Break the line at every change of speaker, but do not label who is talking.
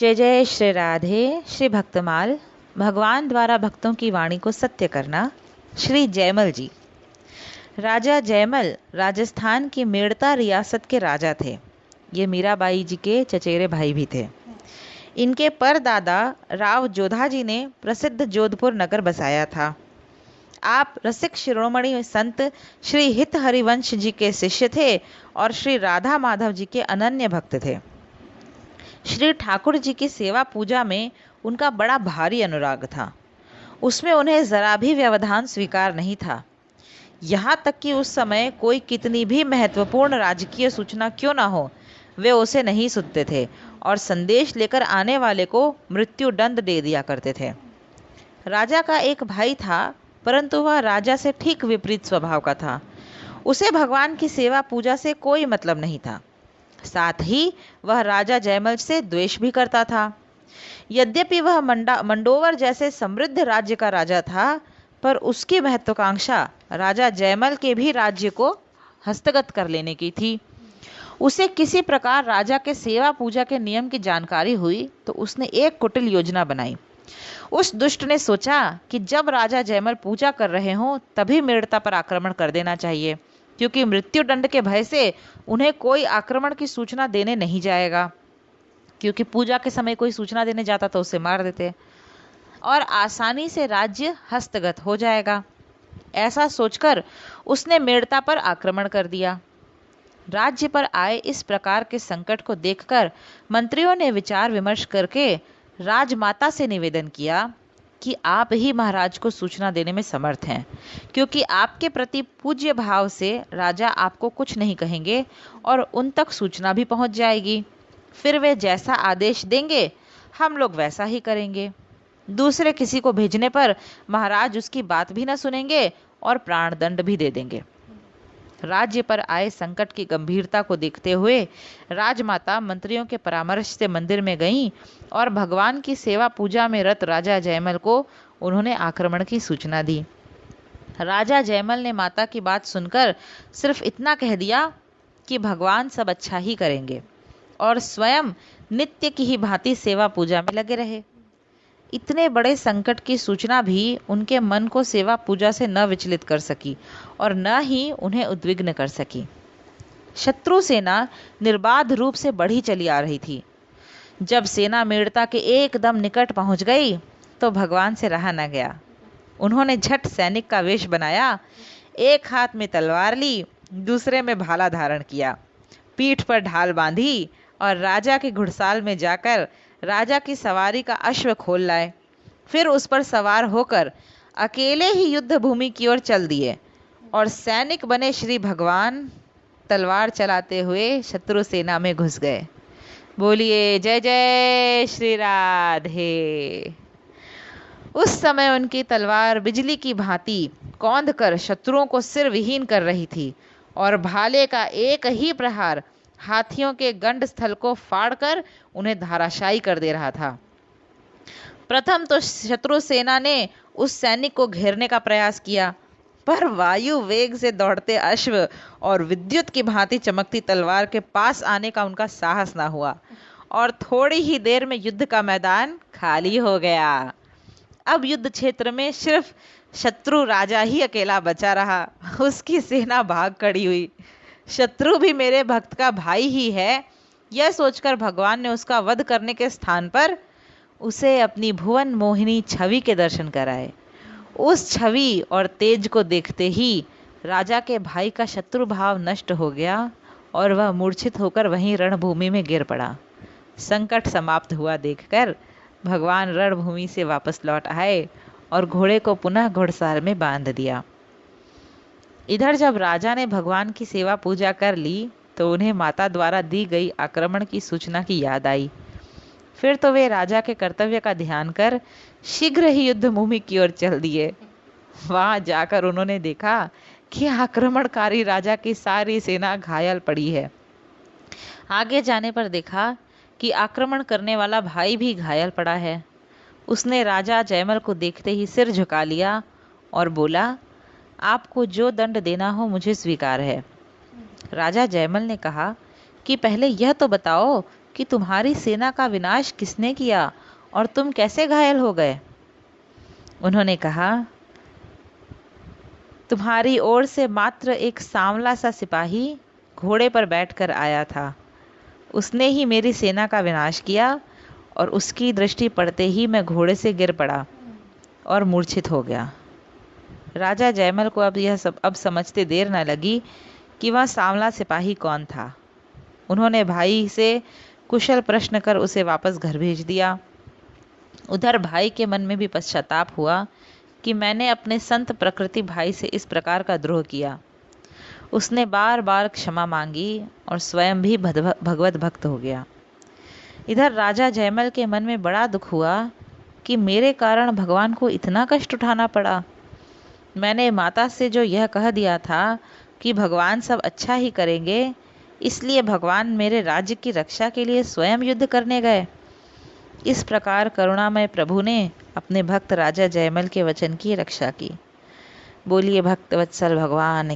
जय जय श्री राधे। श्री भक्तमाल। भगवान द्वारा भक्तों की वाणी को सत्य करना। श्री जयमल जी। राजा जयमल राजस्थान की मेड़ता रियासत के राजा थे। ये मीराबाई जी के चचेरे भाई भी थे। इनके परदादा राव जोधा जी ने प्रसिद्ध जोधपुर नगर बसाया था। आप रसिक शिरोमणि संत श्री हित हरिवंश जी के शिष्य थे और श्री राधा माधव जी के अनन्य भक्त थे। श्री ठाकुर जी की सेवा पूजा में उनका बड़ा भारी अनुराग था। उसमें उन्हें जरा भी व्यवधान स्वीकार नहीं था। यहाँ तक कि उस समय कोई कितनी भी महत्वपूर्ण राजकीय सूचना क्यों ना हो, वे उसे नहीं सुनते थे और संदेश लेकर आने वाले को मृत्यु दंड दे दिया करते थे। राजा का एक भाई था, परंतु वह राजा से ठीक विपरीत स्वभाव का था। उसे भगवान की सेवा पूजा से कोई मतलब नहीं था। साथ ही वह राजा जयमल से द्वेष भी करता था। यद्यपि वह मंडोवर जैसे समृद्ध राज्य का राजा था, पर उसकी महत्वाकांक्षा राजा जयमल के भी राज्य को हस्तगत कर लेने की थी। उसे किसी प्रकार राजा के सेवा पूजा के नियम की जानकारी हुई तो उसने एक कुटिल योजना बनाई। उस दुष्ट ने सोचा कि जब राजा जयमल पूजा कर रहे हों तभी मेड़ता पर आक्रमण कर देना चाहिए, क्योंकि मृत्यु दंड के भय से उन्हें कोई आक्रमण की सूचना देने नहीं जाएगा, क्योंकि पूजा के समय कोई सूचना देने जाता तो उसे मार देते और आसानी से राज्य हस्तगत हो जाएगा। ऐसा सोचकर उसने मेड़ता पर आक्रमण कर दिया। राज्य पर आए इस प्रकार के संकट को देखकर मंत्रियों ने विचार विमर्श करके राजमाता से निवेदन किया कि आप ही महाराज को सूचना देने में समर्थ हैं, क्योंकि आपके प्रति पूज्य भाव से राजा आपको कुछ नहीं कहेंगे और उन तक सूचना भी पहुंच जाएगी। फिर वे जैसा आदेश देंगे हम लोग वैसा ही करेंगे। दूसरे किसी को भेजने पर महाराज उसकी बात भी न सुनेंगे और प्राण दंड भी दे देंगे। राज्य पर आए संकट की गंभीरता को देखते हुए राजमाता मंत्रियों के परामर्श से मंदिर में गईं और भगवान की सेवा पूजा में रत राजा जयमल को उन्होंने आक्रमण की सूचना दी। राजा जयमल ने माता की बात सुनकर सिर्फ इतना कह दिया कि भगवान सब अच्छा ही करेंगे और स्वयं नित्य की ही भांति सेवा पूजा में लगे रहे। इतने बड़े संकट की सूचना भी उनके मन को सेवा पूजा से न विचलित कर सकी और न ही उन्हें उद्विग्न कर सकी। शत्रु सेना निर्बाध रूप से बढ़ी चली आ रही थी। जब सेना मेड़ता के एकदम निकट पहुंच गई तो भगवान से रहा न गया। उन्होंने झट सैनिक का वेश बनाया, एक हाथ में तलवार ली, दूसरे में भाला धारण किया, पीठ पर ढाल बांधी और राजा के घुड़साल में जाकर राजा की सवारी का अश्व खोल लाए। फिर उस पर सवार होकर अकेले ही युद्ध भूमि की ओर चल दिए और सैनिक बने श्री भगवान तलवार चलाते हुए शत्रु सेना में घुस गए। बोलिए जय जय श्री राधे। उस समय उनकी तलवार बिजली की भांति कौंध कर शत्रुओं को सिर विहीन कर रही थी और भाले का एक ही प्रहार हाथियों के गंड स्थल को फाड़कर उन्हें धाराशायी कर दे रहा था। प्रथम तो शत्रु सेना ने उस सैनिक को घेरने का प्रयास किया, पर वायु वेग से दौड़ते अश्व और विद्युत की भांति चमकती तलवार के पास आने का उनका साहस ना हुआ और थोड़ी ही देर में युद्ध का मैदान खाली हो गया। अब युद्ध क्षेत्र में सिर्फ शत्रु राजा ही अकेला बचा रहा। उसकी सेना भाग खड़ी हुई। शत्रु भी मेरे भक्त का भाई ही है, यह सोचकर भगवान ने उसका वध करने के स्थान पर उसे अपनी भुवन मोहिनी छवि के दर्शन कराए। उस छवि और तेज को देखते ही राजा के भाई का शत्रु भाव नष्ट हो गया और वह मूर्छित होकर वहीं रणभूमि में गिर पड़ा। संकट समाप्त हुआ देखकर भगवान रणभूमि से वापस लौट आए और घोड़े को पुनः घुड़साल में बांध दिया। इधर जब राजा ने भगवान की सेवा पूजा कर ली तो उन्हें माता द्वारा दी गई आक्रमण की सूचना की याद आई। फिर तो वे राजा के कर्तव्य का ध्यान कर शीघ्र ही युद्ध भूमि की ओर चल दिए। वहां जाकर उन्होंने देखा कि आक्रमणकारी राजा की सारी सेना घायल पड़ी है। आगे जाने पर देखा कि आक्रमण करने वाला भाई भी घायल पड़ा है। उसने राजा जयमल को देखते ही सिर झुका लिया और बोला, आपको जो दंड देना हो मुझे स्वीकार है। राजा जयमल ने कहा कि पहले यह तो बताओ कि तुम्हारी सेना का विनाश किसने किया और तुम कैसे घायल हो गए? उन्होंने कहा, तुम्हारी ओर से मात्र एक सांवला सा सिपाही घोड़े पर बैठकर आया था। उसने ही मेरी सेना का विनाश किया और उसकी दृष्टि पड़ते ही मैं घोड़े से गिर पड़ा और मूर्छित हो गया। राजा जयमल को अब समझते देर न लगी कि वह सांवला सिपाही कौन था। उन्होंने भाई से कुशल प्रश्न कर उसे वापस घर भेज दिया। उधर भाई के मन में भी पश्चाताप हुआ कि मैंने अपने संत प्रकृति भाई से इस प्रकार का द्रोह किया। उसने बार बार क्षमा मांगी और स्वयं भी भगवत भक्त हो गया। इधर राजा जयमल के मन में बड़ा दुख हुआ कि मेरे कारण भगवान को इतना कष्ट उठाना पड़ा। मैंने माता से जो यह कह दिया था कि भगवान सब अच्छा ही करेंगे, इसलिए भगवान मेरे राज्य की रक्षा के लिए स्वयं युद्ध करने गए। इस प्रकार करुणामय प्रभु ने अपने भक्त राजा जयमल के वचन की रक्षा की। बोलिए भक्तवत्सल भगवान